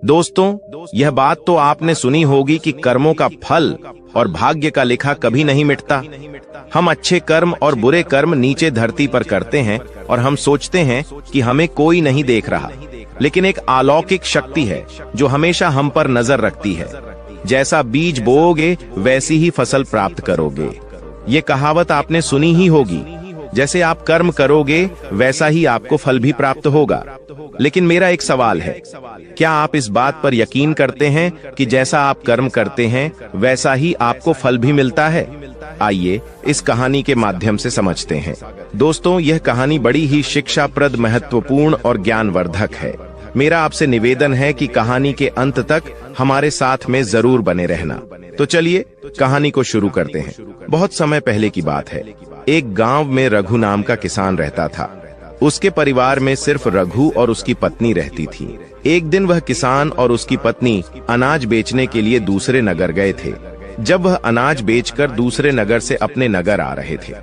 दोस्तों, यह बात तो आपने सुनी होगी कि कर्मों का फल और भाग्य का लिखा कभी नहीं मिटता। हम अच्छे कर्म और बुरे कर्म नीचे धरती पर करते हैं और हम सोचते हैं कि हमें कोई नहीं देख रहा, लेकिन एक अलौकिक शक्ति है जो हमेशा हम पर नजर रखती है। जैसा बीज बोओगे वैसी ही फसल प्राप्त करोगे। ये कहावत आपने सुनी ही होगी, जैसे आप कर्म करोगे वैसा ही आपको फल भी प्राप्त होगा। लेकिन मेरा एक सवाल है, क्या आप इस बात पर यकीन करते हैं कि जैसा आप कर्म करते हैं वैसा ही आपको फल भी मिलता है? आइए इस कहानी के माध्यम से समझते हैं। दोस्तों, यह कहानी बड़ी ही शिक्षाप्रद, महत्वपूर्ण और ज्ञानवर्धक है। मेरा आपसे निवेदन है कि कहानी के अंत तक हमारे साथ में जरूर बने रहना। तो चलिए कहानी को शुरू करते हैं। बहुत समय पहले की बात है। एक गांव में रघु नाम का किसान रहता था। उसके परिवार में सिर्फ रघु और उसकी पत्नी रहती थी। एक दिन वह किसान और उसकी पत्नी अनाज बेचने के लिए दूसरे नगर गए थे। जब वह अनाज बेचकर दूसरे नगर से अपने नगर आ रहे थे,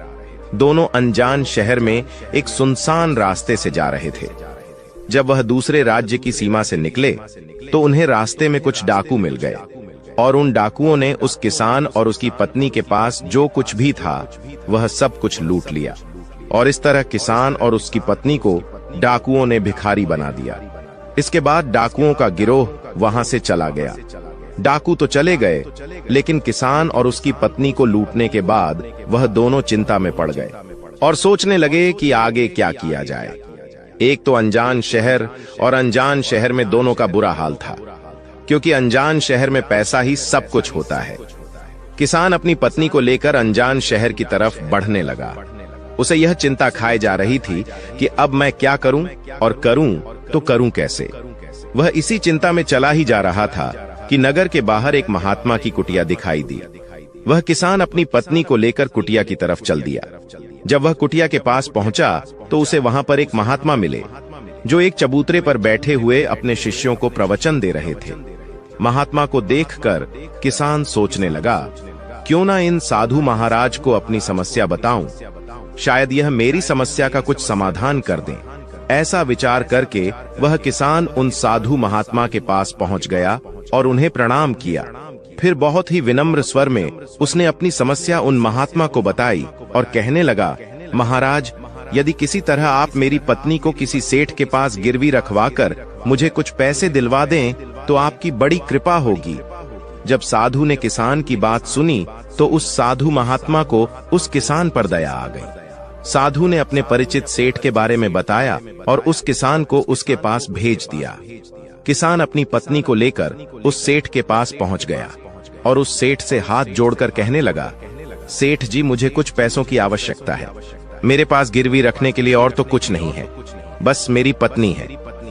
दोनों अनजान शहर में एक सुनसान रास्ते से जा रहे थे। जब वह दूसरे राज्य की सीमा से निकले तो उन्हें रास्ते में कुछ डाकू मिल गए और उन डाकुओं ने उस किसान और उसकी पत्नी के पास जो कुछ भी था वह सब कुछ लूट लिया। और इस तरह किसान और उसकी पत्नी को डाकुओं ने भिखारी बना दिया। इसके बाद डाकुओं का गिरोह वहां से चला गया। डाकू तो चले गए, लेकिन किसान और उसकी पत्नी को लूटने के बाद वह दोनों चिंता में पड़ गए और सोचने लगे कि आगे क्या किया जाए। एक तो अनजान शहर, और अनजान शहर में दोनों का बुरा हाल था, क्योंकि अनजान शहर में पैसा ही सब कुछ होता है। किसान अपनी पत्नी को लेकर अनजान शहर की तरफ बढ़ने लगा। उसे यह चिंता खाए जा रही थी कि अब मैं क्या करूं, और करूं तो करूं कैसे। वह इसी चिंता में चला ही जा रहा था कि नगर के बाहर एक महात्मा की कुटिया दिखाई दी। वह किसान अपनी पत्नी को लेकर कुटिया की तरफ चल दिया। जब वह कुटिया के पास पहुंचा तो उसे वहां पर एक महात्मा मिले, जो एक चबूतरे पर बैठे हुए अपने शिष्यों को प्रवचन दे रहे थे। महात्मा को देखकर किसान सोचने लगा, क्यों ना इन साधु महाराज को अपनी समस्या बताऊं, शायद यह मेरी समस्या का कुछ समाधान कर दें। ऐसा विचार करके वह किसान उन साधु महात्मा के पास पहुंच गया और उन्हें प्रणाम किया। फिर बहुत ही विनम्र स्वर में उसने अपनी समस्या उन महात्मा को बताई और कहने लगा, महाराज, यदि किसी तरह आप मेरी पत्नी को किसी सेठ के पास गिरवी रखवाकर मुझे कुछ पैसे दिलवा दें तो आपकी बड़ी कृपा होगी। जब साधु ने किसान की बात सुनी तो उस साधु महात्मा को उस किसान पर दया आ गई। साधु ने अपने परिचित सेठ के बारे में बताया और उस किसान को उसके पास भेज दिया। किसान अपनी पत्नी को लेकर उस सेठ के पास पहुंच गया और उस सेठ से हाथ जोड़कर कहने लगा, सेठ जी, मुझे कुछ पैसों की आवश्यकता है। मेरे पास गिरवी रखने के लिए और तो कुछ नहीं है, बस मेरी पत्नी है।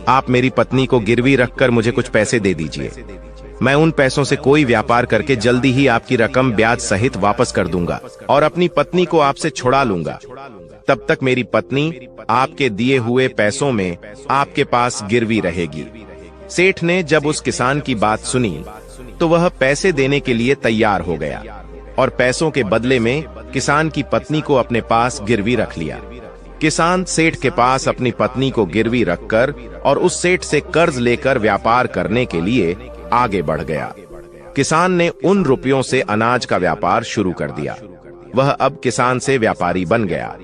आप मेरी पत्नी को गिरवी रखकर मुझे कुछ पैसे दे दीजिए। मैं उन पैसों से कोई व्यापार करके जल्दी ही आपकी रकम ब्याज सहित वापस कर दूंगा और अपनी पत्नी को आपसे छुड़ा लूंगा। तब तक मेरी पत्नी आपके दिए हुए पैसों में आपके पास गिरवी रहेगी। सेठ ने जब उस किसान की बात सुनी तो वह पैसे देने के लिए तैयार हो गया और पैसों के बदले में किसान की पत्नी को अपने पास गिरवी रख लिया। किसान सेठ के पास अपनी पत्नी को गिरवी रखकर और उस सेठ से कर्ज लेकर व्यापार करने के लिए आगे बढ़ गया। किसान ने उन रुपयों से अनाज का व्यापार शुरू कर दिया। वह अब किसान से व्यापारी बन गया।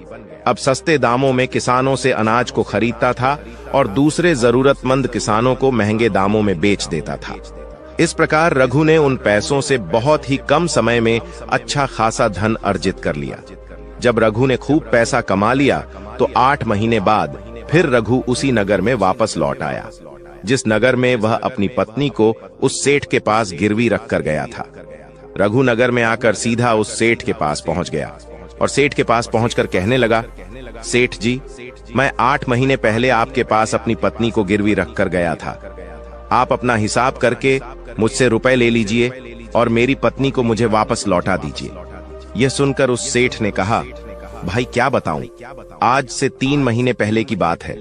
अब सस्ते दामों में किसानों से अनाज को खरीदता था और दूसरे जरूरतमंद किसानों को महंगे दामों में बेच देता था। इस प्रकार रघु ने उन पैसों से बहुत ही कम समय में अच्छा खासा धन अर्जित कर लिया। जब रघु ने खूब पैसा कमा लिया तो 8 महीने बाद फिर रघु उसी नगर में वापस लौट आया, जिस नगर में वह अपनी पत्नी को उस सेठ के पास गिरवी रखकर गया था। रघु नगर में आकर सीधा उस सेठ के पास पहुंच गया और सेठ के पास पहुंचकर कहने लगा, सेठ जी, मैं 8 महीने पहले आपके पास अपनी पत्नी को गिरवी रखकर गया था। आप अपना हिसाब करके मुझसे रुपए ले लीजिए और मेरी पत्नी को मुझे वापस लौटा दीजिए। यह सुनकर उस सेठ ने कहा, भाई क्या बताऊं, आज से 3 महीने पहले की बात है।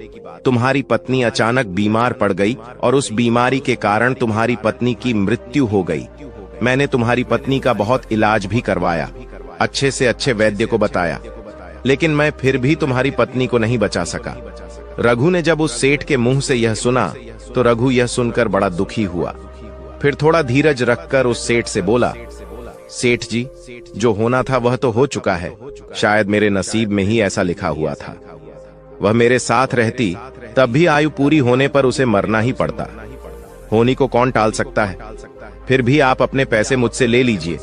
तुम्हारी पत्नी अचानक बीमार पड़ गई और उस बीमारी के कारण तुम्हारी पत्नी की मृत्यु हो गई। मैंने तुम्हारी पत्नी का बहुत इलाज भी करवाया, अच्छे से अच्छे वैद्य को बताया, लेकिन मैं फिर भी तुम्हारी पत्नी को नहीं बचा सका। रघु ने जब उस सेठ के मुंह से यह सुना तो रघु यह सुनकर बड़ा दुखी हुआ। फिर थोड़ा धीरज रखकर उस सेठ से बोला, सेठ जी, जो होना था वह तो हो चुका है। शायद मेरे नसीब में ही ऐसा लिखा हुआ था। वह मेरे साथ रहती तब भी आयु पूरी होने पर उसे मरना ही पड़ता। होनी को कौन टाल सकता है। फिर भी आप अपने पैसे मुझसे ले लीजिए,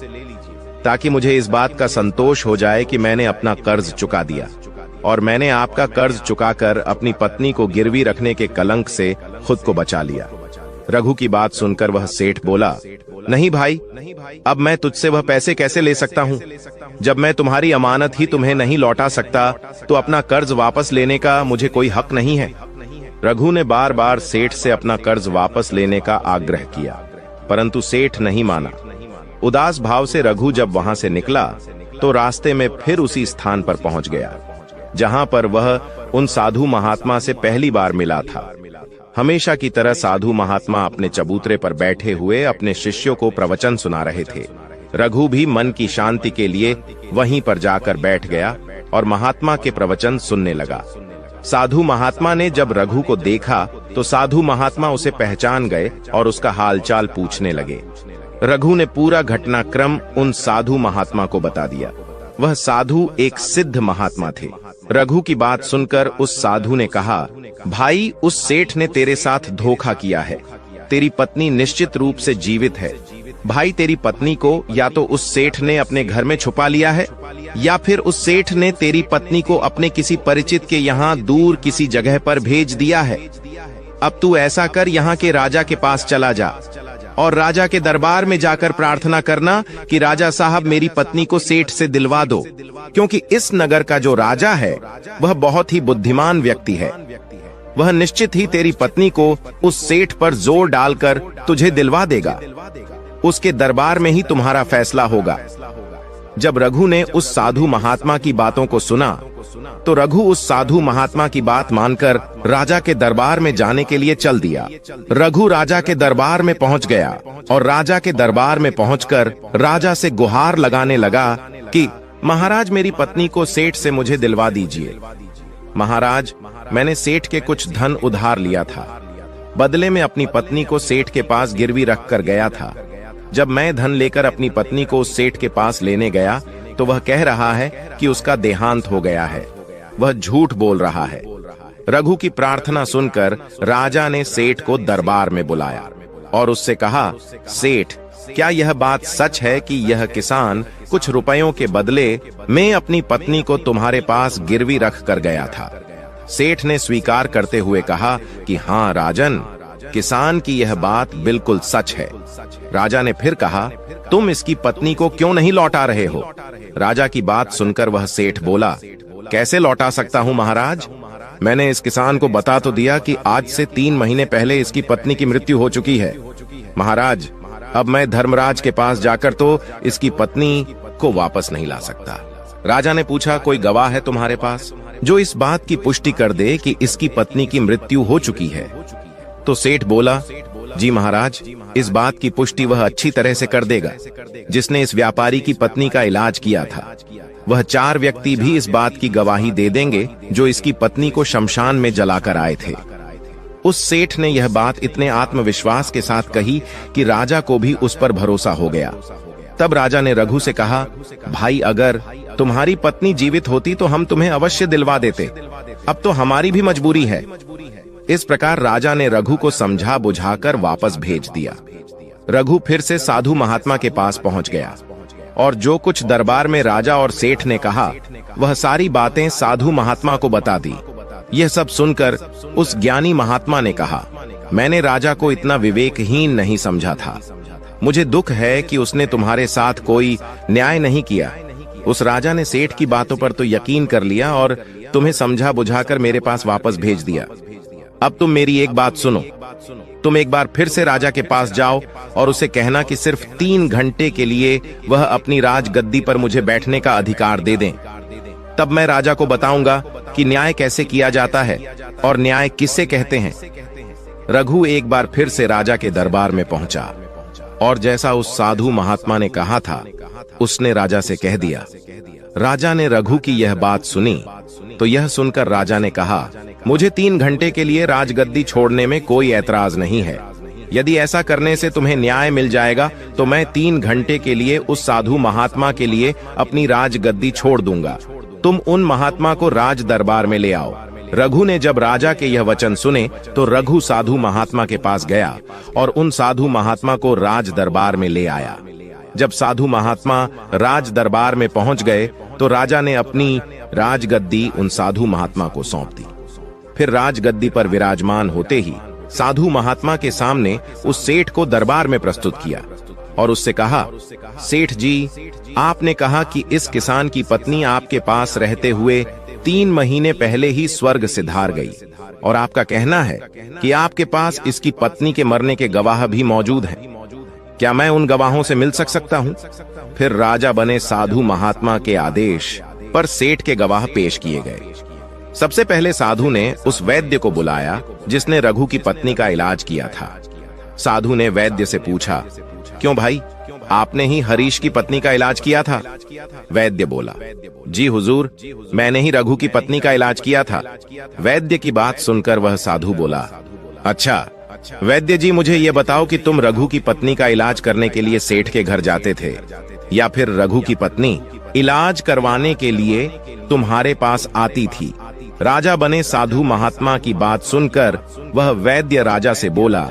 ताकि मुझे इस बात का संतोष हो जाए कि मैंने अपना कर्ज चुका दिया और मैंने आपका कर्ज चुकाकर अपनी पत्नी को गिरवी रखने के कलंक से खुद को बचा लिया। रघु की बात सुनकर वह सेठ बोला, नहीं भाई, अब मैं तुझसे वह पैसे कैसे ले सकता हूँ। जब मैं तुम्हारी अमानत ही तुम्हें नहीं लौटा सकता तो अपना कर्ज वापस लेने का मुझे कोई हक नहीं है। रघु ने बार बार सेठ से अपना कर्ज वापस लेने का आग्रह किया, परंतु सेठ नहीं माना। उदास भाव से रघु जब वहां से निकला तो रास्ते में फिर उसी स्थान पर पहुंच गया जहां पर वह उन साधु महात्मा से पहली बार मिला था। हमेशा की तरह साधु महात्मा अपने चबूतरे पर बैठे हुए अपने शिष्यों को प्रवचन सुना रहे थे। रघु भी मन की शांति के लिए वहीं पर जाकर बैठ गया और महात्मा के प्रवचन सुनने लगा। साधु महात्मा ने जब रघु को देखा तो साधु महात्मा उसे पहचान गए और उसका हालचाल पूछने लगे। रघु ने पूरा घटनाक्रम उन साधु महात्मा को बता दिया। वह साधु एक सिद्ध महात्मा थे। रघु की बात सुनकर उस साधु ने कहा, भाई, उस सेठ ने तेरे साथ धोखा किया है। तेरी पत्नी निश्चित रूप से जीवित है। भाई, तेरी पत्नी को या तो उस सेठ ने अपने घर में छुपा लिया है या फिर उस सेठ ने तेरी पत्नी को अपने किसी परिचित के यहाँ दूर किसी जगह पर भेज दिया है। अब तू ऐसा कर, यहाँ के राजा के पास चला जा और राजा के दरबार में जाकर प्रार्थना करना कि राजा साहब मेरी पत्नी को सेठ से दिलवा दो, क्योंकि इस नगर का जो राजा है वह बहुत ही बुद्धिमान व्यक्ति है। वह निश्चित ही तेरी पत्नी को उस सेठ पर जोर डालकर तुझे दिलवा देगा। उसके दरबार में ही तुम्हारा फैसला होगा। जब रघु ने उस साधु महात्मा की बातों को सुना तो रघु उस साधु महात्मा की बात मानकर राजा के दरबार में जाने के लिए चल दिया। रघु राजा के दरबार में पहुंच गया और राजा के दरबार में पहुंचकर राजा से गुहार लगाने लगा कि महाराज, मेरी पत्नी को सेठ से मुझे दिलवा दीजिए। महाराज, मैंने सेठ के कुछ धन उधार लिया था। बदले में अपनी पत्नी को सेठ के पास गिरवी रख कर गया था। जब मैं धन लेकर अपनी पत्नी को उस सेठ के पास लेने गया तो वह कह रहा है कि उसका देहांत हो गया है। वह झूठ बोल रहा है। रघु की प्रार्थना सुनकर राजा ने सेठ को दरबार में बुलाया और उससे कहा, सेठ, क्या यह बात सच है कि यह किसान कुछ रुपयों के बदले में अपनी पत्नी को तुम्हारे पास गिरवी रख कर गया था? सेठ ने स्वीकार करते हुए कहा कि हाँ राजन, किसान की यह बात बिल्कुल सच है। राजा ने फिर कहा, तुम इसकी पत्नी को क्यों नहीं लौटा रहे हो? राजा की बात सुनकर वह सेठ बोला, कैसे लौटा सकता हूँ महाराज? मैंने इस किसान को बता तो दिया कि आज से 3 महीने पहले इसकी पत्नी की मृत्यु हो चुकी है। महाराज, अब मैं धर्मराज के पास जाकर तो इसकी पत्नी को वापस नहीं ला सकता। राजा ने पूछा, कोई गवाह है तुम्हारे पास जो इस बात की पुष्टि कर दे कि इसकी पत्नी की मृत्यु हो चुकी है? तो सेठ बोला, जी महाराज, इस बात की पुष्टि वह अच्छी तरह से कर देगा जिसने इस व्यापारी की पत्नी का इलाज किया था। वह 4 व्यक्ति भी इस बात की गवाही दे देंगे जो इसकी पत्नी को शमशान में जलाकर आए थे। उस सेठ ने यह बात इतने आत्मविश्वास के साथ कही कि राजा को भी उस पर भरोसा हो गया। तब राजा ने रघु से कहा, भाई, अगर तुम्हारी पत्नी जीवित होती तो हम तुम्हें अवश्य दिलवा देते। अब तो हमारी भी मजबूरी है। इस प्रकार राजा ने रघु को समझा बुझाकर वापस भेज दिया। रघु फिर से साधु महात्मा के पास पहुंच गया और जो कुछ दरबार में राजा और सेठ ने कहा वह सारी बातें साधु महात्मा को बता दी। यह सब सुनकर उस ज्ञानी महात्मा ने कहा, मैंने राजा को इतना विवेकहीन नहीं समझा था। मुझे दुख है कि उसने तुम्हारे साथ कोई न्याय नहीं किया। उस राजा ने सेठ की बातों पर तो यकीन कर लिया और तुम्हें समझा बुझाकर मेरे पास वापस भेज दिया। अब तुम मेरी एक बात सुनो। तुम एक बार फिर से राजा के पास जाओ और उसे कहना कि सिर्फ 3 घंटे के लिए वह अपनी राजगद्दी पर मुझे बैठने का अधिकार दे दें। तब मैं राजा को बताऊंगा कि न्याय कैसे किया जाता है और न्याय किससे कहते हैं। रघु एक बार फिर से राजा के दरबार में पहुंचा और जैसा उस साधु महात्मा ने कहा था उसने राजा से कह दिया। राजा ने रघु की यह बात सुनी तो यह सुनकर राजा ने कहा, मुझे 3 घंटे के लिए राजगद्दी छोड़ने में कोई ऐतराज नहीं है। यदि ऐसा करने से तुम्हें न्याय मिल जाएगा तो मैं 3 घंटे के लिए उस साधु महात्मा के लिए अपनी राजगद्दी छोड़ दूंगा। तुम उन महात्मा को राज दरबार में ले आओ। रघु ने जब राजा के यह वचन सुने तो रघु साधु महात्मा के पास गया और उन साधु महात्मा को राज दरबार में ले आया। जब साधु महात्मा राज दरबार में पहुंच गए तो राजा ने अपनी राजगद्दी उन साधु महात्मा को सौंप दी। फिर राजगद्दी पर विराजमान होते ही साधु महात्मा के सामने उस सेठ को दरबार में प्रस्तुत किया और उससे कहा, सेठ जी, आपने कहा कि इस किसान की पत्नी आपके पास रहते हुए 3 महीने पहले ही स्वर्ग सिधार गई और आपका कहना है कि आपके पास इसकी पत्नी के मरने के गवाह भी मौजूद हैं। क्या मैं उन गवाहों से मिल सकता हूं? फिर राजा बने साधु महात्मा के आदेश पर सेठ के गवाह पेश किए गए। सबसे पहले साधु ने उस वैद्य को बुलाया जिसने रघु की पत्नी का इलाज किया था। साधु ने वैद्य से पूछा, क्यों भाई, आपने ही हरीश की पत्नी का इलाज किया था? वैद्य बोला, जी हुजूर, मैंने ही रघु की पत्नी का इलाज किया था। वैद्य की बात सुनकर वह साधु बोला, अच्छा वैद्य जी, मुझे ये बताओ कि तुम रघु की पत्नी का इलाज करने के लिए सेठ के घर जाते थे या फिर रघु की पत्नी इलाज करवाने के लिए तुम्हारे पास आती थी? राजा बने साधु महात्मा की बात सुनकर वह वैद्य राजा से बोला,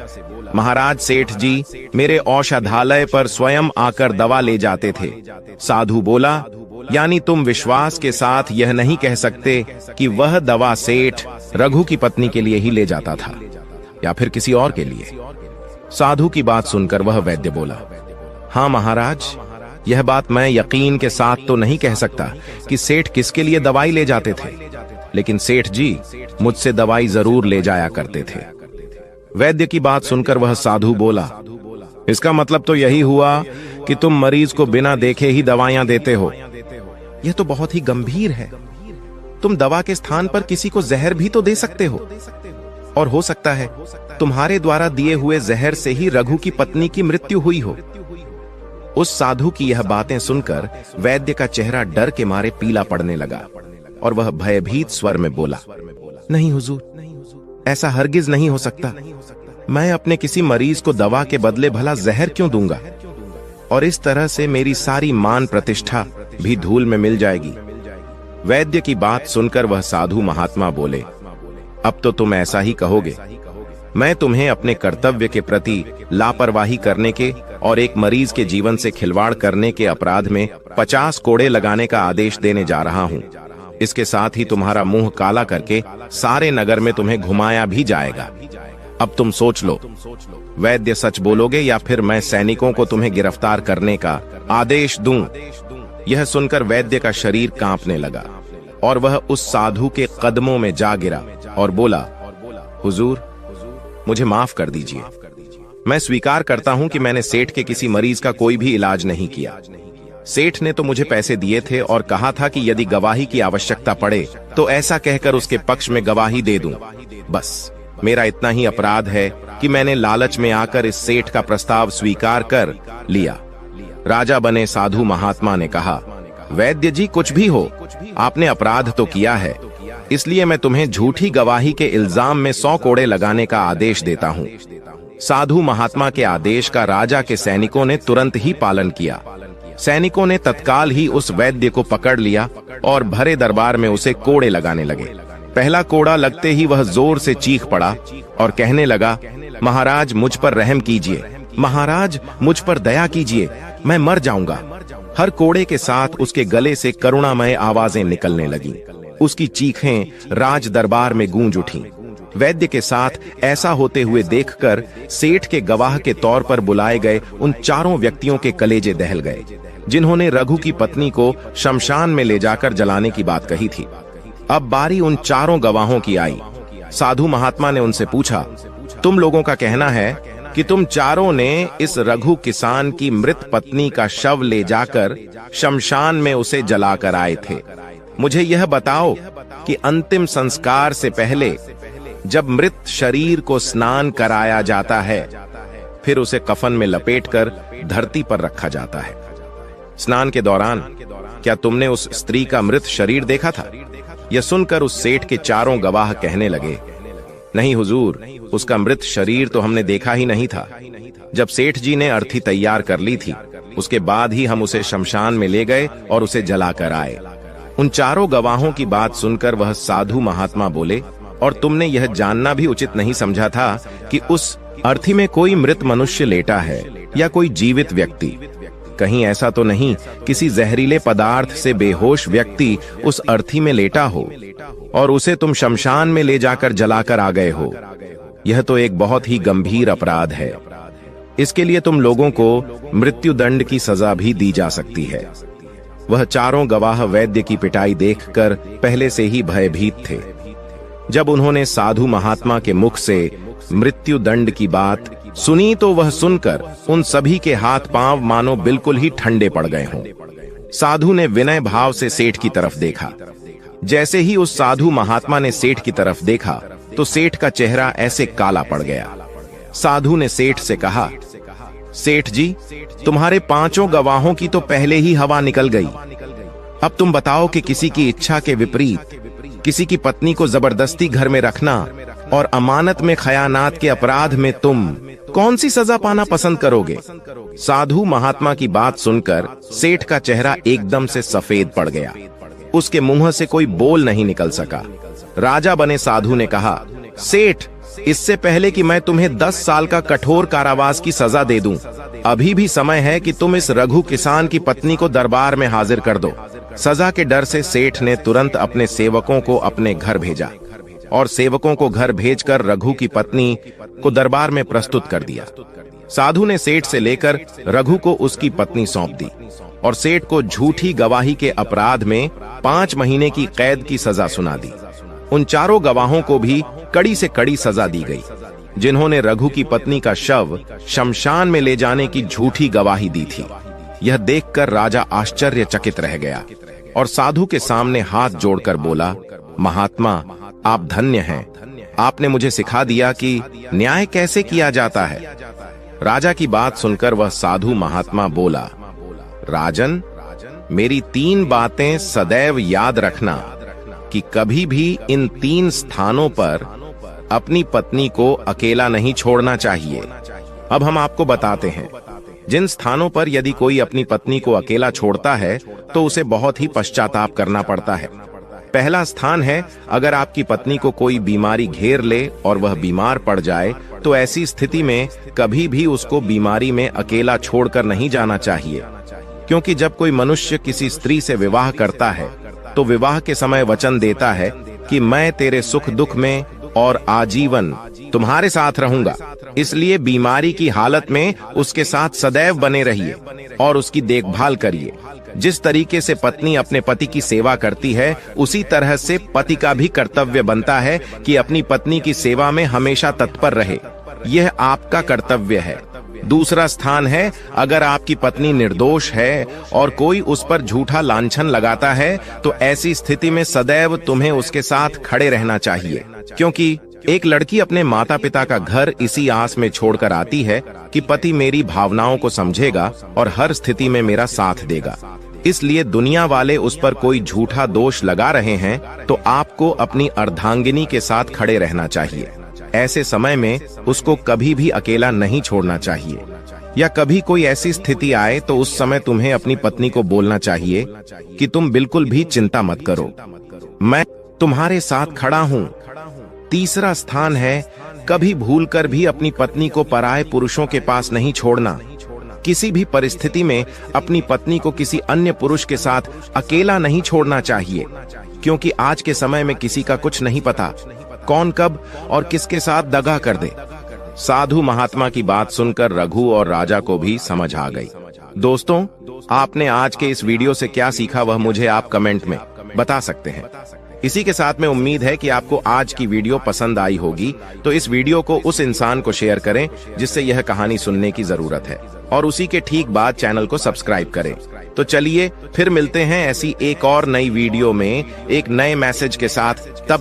महाराज सेठ जी मेरे औषधालय पर स्वयं आकर दवा ले जाते थे। साधु बोला, यानी तुम विश्वास के साथ यह नहीं कह सकते कि वह दवा सेठ रघु की पत्नी के लिए ही ले जाता था या फिर किसी और के लिए? साधु की बात सुनकर वह वैद्य बोला, हाँ महाराज, यह बात मैं यकीन के साथ तो नहीं कह सकता कि सेठ किसके लिए दवाई ले जाते थे, लेकिन सेठ जी मुझसे दवाई जरूर ले जाया करते थे। वैद्य की बात सुनकर वह साधु बोला, इसका मतलब तो यही हुआ कि तुम मरीज को बिना देखे ही दवाइयां देते हो। यह तो बहुत ही गंभीर है। तुम दवा के स्थान पर किसी को जहर भी तो दे सकते हो, और हो सकता है तुम्हारे द्वारा दिए हुए जहर से ही रघु की पत्नी की मृत्यु हुई हो। उस साधु की यह बातें सुनकर वैद्य का चेहरा डर के मारे पीला पड़ने लगा और वह भयभीत स्वर में बोला, नहीं हुजूर, ऐसा हरगिज नहीं हो सकता। मैं अपने किसी मरीज को दवा के बदले भला जहर क्यों दूंगा? और इस तरह से मेरी सारी मान प्रतिष्ठा भी धूल में मिल जाएगी। वैद्य की बात सुनकर वह साधु महात्मा बोले, अब तो तुम ऐसा ही कहोगे। मैं तुम्हें अपने कर्तव्य के प्रति लापरवाही करने के और एक मरीज के जीवन से खिलवाड़ करने के अपराध में 50 कोड़े लगाने का आदेश देने जा रहा हूं। इसके साथ ही तुम्हारा मुंह काला करके सारे नगर में तुम्हें घुमाया भी जाएगा। अब तुम सोच लो, वैद्य सच बोलोगे या फिर मैं सैनिकों को तुम्हें गिरफ्तार करने का आदेश दूं? यह सुनकर वैद्य का शरीर कांपने लगा और वह उस साधु के कदमों में जा गिरा और बोला, हुजूर, मुझे माफ कर दीजिए। मैं स्वीकार करता हूं कि मैंने सेठ के किसी मरीज का कोई भी इलाज नहीं किया। सेठ ने तो मुझे पैसे दिए थे और कहा था कि यदि गवाही की आवश्यकता पड़े तो ऐसा कहकर उसके पक्ष में गवाही दे दूं। बस मेरा इतना ही अपराध है कि मैंने लालच में आकर इस सेठ का प्रस्ताव स्वीकार कर लिया। राजा बने साधु महात्मा ने कहा, वैद्य जी कुछ भी हो, आपने अपराध तो किया है, इसलिए मैं तुम्हें झूठी गवाही के इल्जाम में 100 कोड़े लगाने का आदेश देता हूं। साधु महात्मा के आदेश का राजा के सैनिकों ने तुरंत ही पालन किया। सैनिकों ने तत्काल ही उस वैद्य को पकड़ लिया और भरे दरबार में उसे कोड़े लगाने लगे। पहला कोड़ा लगते ही वह जोर से चीख पड़ा और कहने लगा, महाराज मुझ पर रहम कीजिए, महाराज मुझ पर दया कीजिए, मैं मर जाऊंगा। हर कोड़े के साथ उसके गले से करुणामय आवाजें निकलने लगीं। उसकी चीखें राज दरबार में गूंज उठीं। वैद्य के साथ ऐसा होते हुए देखकर सेठ के गवाह के तौर पर बुलाए गए उन 4 व्यक्तियों के कलेजे दहल गए, जिन्होंने रघु की पत्नी को शमशान में ले जाकर जलाने की बात कही थी। अब बारी उन 4 गवाहों की आई। साधु महात्मा ने उनसे पूछा, तुम लोगों का कहना है कि तुम 4 ने इस रघु किसान की मृत पत्नी का शव ले जाकर शमशान में उसे जलाकर आए थे। मुझे यह बताओ कि अंतिम संस्कार से पहले जब मृत शरीर को स्नान कराया जाता है, फिर उसे कफन में लपेटकर धरती पर रखा जाता है। स्नान के दौरान क्या तुमने उस स्त्री का मृत शरीर देखा था? यह सुनकर उस सेठ के चारों गवाह कहने लगे, नहीं हुजूर, उसका मृत शरीर तो हमने देखा ही नहीं था। जब सेठ जी ने अर्थी तैयार कर ली थी, उसके बाद ही हम उसे शमशान में ले गए और उसे जलाकर आए। उन चारों गवाहों की बात सुनकर वह साधु महात्मा बोले, और तुमने यह जानना भी उचित नहीं समझा था कि उस अर्थी में कोई मृत मनुष्य लेटा है या कोई जीवित व्यक्ति? कहीं ऐसा तो नहीं किसी जहरीले पदार्थ से बेहोश व्यक्ति उस अर्थी में लेटा हो और उसे तुम शमशान में ले जाकर जलाकर आ गए हो? यह तो एक बहुत ही गंभीर अपराध है। इसके लिए तुम लोगों को मृत्यु दंड की सजा भी दी जा सकती है। वह चारों गवाह वैद्य की पिटाई देखकर पहले से ही भयभीत थे। जब उन्होंने साधु महात्मा के मुख से मृत्यु दंड की बात सुनी तो वह सुनकर उन सभी के हाथ पांव मानो बिल्कुल ही ठंडे पड़ गए हों। साधु ने विनय भाव से सेठ की तरफ देखा। जैसे ही उस साधु महात्मा ने सेठ की तरफ देखा तो सेठ का चेहरा ऐसे काला पड़ गया। साधु ने सेठ से कहा, सेठ जी, तुम्हारे पांचों गवाहों की तो पहले ही हवा निकल गई। अब तुम बताओ कि किसी की इच्छा के विपरीत किसी की पत्नी को जबरदस्ती घर में रखना और अमानत में खयानात के अपराध में तुम कौन सी सजा पाना पसंद करोगे? साधु महात्मा की बात सुनकर सेठ का चेहरा एकदम से सफेद पड़ गया। उसके मुंह से कोई बोल नहीं निकल सका। राजा बने साधु ने कहा, सेठ, इससे पहले कि मैं तुम्हें 10 साल का कठोर कारावास की सजा दे दूं, अभी भी समय है कि तुम इस रघु किसान की पत्नी को दरबार में हाजिर कर दो। सजा के डर से सेठ ने तुरंत अपने सेवकों को अपने घर भेजा और सेवकों को घर भेजकर रघु की पत्नी को दरबार में प्रस्तुत कर दिया। साधु ने सेठ से लेकर रघु को उसकी पत्नी सौंप दी और सेठ को झूठी गवाही के अपराध में 5 महीने की कैद की सजा सुना दी। उन चारों गवाहों को भी कड़ी से कड़ी सजा दी गई, जिन्होंने रघु की पत्नी का शव शमशान में ले जाने की झूठी गवाही दी थी। यह देखकर राजा आश्चर्यचकित रह गया और साधु के सामने हाथ जोड़कर बोला, महात्मा, आप धन्य हैं। आपने मुझे सिखा दिया कि न्याय कैसे किया जाता है। राजा की बात सुनकर वह साधु महात्मा बोला, राजन, मेरी 3 बातें सदैव याद रखना कि कभी भी इन 3 स्थानों पर अपनी पत्नी को अकेला नहीं छोड़ना चाहिए। अब हम आपको बताते हैं। जिन स्थानों पर यदि कोई अपनी पत्नी को अकेला छोड़ता है तो उसे बहुत ही पश्चाताप करना पड़ता है। पहला स्थान है, अगर आपकी पत्नी को कोई बीमारी घेर ले और वह बीमार पड़ जाए तो ऐसी स्थिति में कभी भी उसको बीमारी में अकेला छोड़कर नहीं जाना चाहिए, क्योंकि जब कोई मनुष्य किसी स्त्री से विवाह करता है तो विवाह के समय वचन देता है कि मैं तेरे सुख दुख में और आजीवन तुम्हारे साथ रहूंगा। इसलिए बीमारी की हालत में उसके साथ सदैव बने रहिए और उसकी देखभाल करिए। जिस तरीके से पत्नी अपने पति की सेवा करती है, उसी तरह से पति का भी कर्तव्य बनता है कि अपनी पत्नी की सेवा में हमेशा तत्पर रहे। यह आपका कर्तव्य है। दूसरा स्थान है, अगर आपकी पत्नी निर्दोष है और कोई उस पर झूठा लांछन लगाता है तो ऐसी स्थिति में सदैव तुम्हें उसके साथ खड़े रहना चाहिए, क्योंकि एक लड़की अपने माता पिता का घर इसी आस में छोड़कर आती है कि पति मेरी भावनाओं को समझेगा और हर स्थिति में मेरा साथ देगा। इसलिए दुनिया वाले उस पर कोई झूठा दोष लगा रहे हैं तो आपको अपनी अर्धांगिनी के साथ खड़े रहना चाहिए। ऐसे समय में उसको कभी भी अकेला नहीं छोड़ना चाहिए, या कभी कोई ऐसी स्थिति आए तो उस समय तुम्हें अपनी पत्नी को बोलना चाहिए कि तुम बिल्कुल भी चिंता मत करो, मैं तुम्हारे साथ खड़ा हूँ। तीसरा स्थान है, कभी भूलकर भी अपनी पत्नी को पराये पुरुषों के पास नहीं छोड़ना। किसी भी परिस्थिति में अपनी पत्नी को किसी अन्य पुरुष के साथ अकेला नहीं छोड़ना चाहिए, क्योंकि आज के समय में किसी का कुछ नहीं पता, कौन कब और किसके साथ दगा कर दे। साधु महात्मा की बात सुनकर रघु और राजा को भी समझ आ गई। दोस्तों, आपने आज के इस वीडियो से क्या सीखा वह मुझे आप कमेंट में बता सकते हैं। इसी के साथ में उम्मीद है कि आपको आज की वीडियो पसंद आई होगी, तो इस वीडियो को उस इंसान को शेयर करें जिससे यह कहानी सुनने की जरूरत है, और उसी के ठीक बाद चैनल को सब्सक्राइब करें। तो चलिए फिर मिलते हैं ऐसी एक और नई वीडियो में एक नए मैसेज के साथ। तब